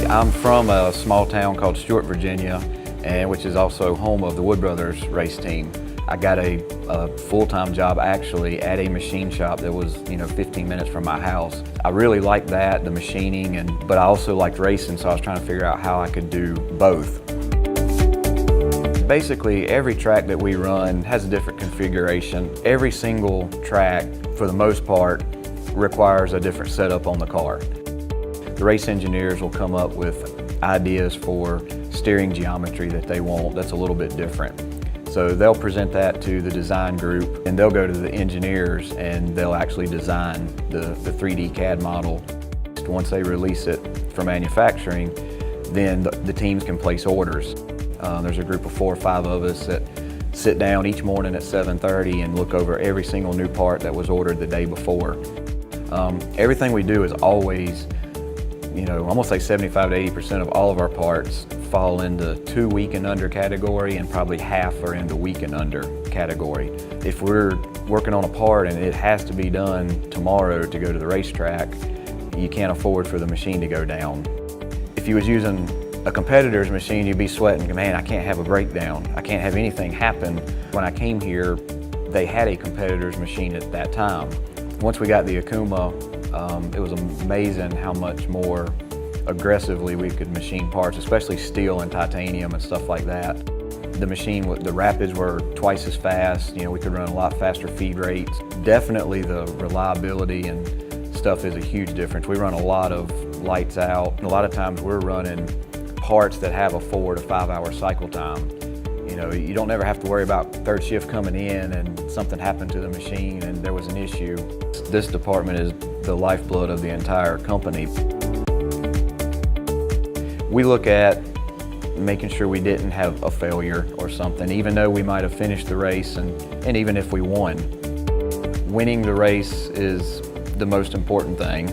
I'm from a small town called Stewart, Virginia, and which is also home of the Wood Brothers race team. I got a full-time job actually at a machine shop that was 15 minutes from my house. I really liked that, the machining, but I also liked racing, so I was trying to figure out how I could do both. Basically, every track that we run has a different configuration. Every single track, for the most part, requires a different setup on the car. The race engineers will come up with ideas for steering geometry that they want that's a little bit different. So they'll present that to the design group, and they'll go to the engineers and they'll actually design the 3D CAD model. Once they release it for manufacturing, then the teams can place orders. There's a group of 4 or 5 of us that sit down each morning at 7:30 and look over every single new part that was ordered the day before. Everything we do is always, I'm gonna say 75 to 80% of all of our parts fall into 2 week and under category, and probably half are in the week and under category. If we're working on a part and it has to be done tomorrow to go to the racetrack, you can't afford for the machine to go down. If you was using a competitor's machine, you'd be sweating, man, I can't have a breakdown. I can't have anything happen. When I came here, they had a competitor's machine at that time. Once we got the Okuma, it was amazing how much more aggressively we could machine parts, especially steel and titanium and stuff like that. The machine, the rapids were twice as fast. We could run a lot faster feed rates. Definitely the reliability and stuff is a huge difference. We run a lot of lights out, and a lot of times we're running parts that have a 4 to 5 hour cycle time. You don't ever have to worry about third shift coming in and something happened to the machine and there was an issue. This department is the lifeblood of the entire company. We look at making sure we didn't have a failure or something, even though we might have finished the race and even if we won. Winning the race is the most important thing.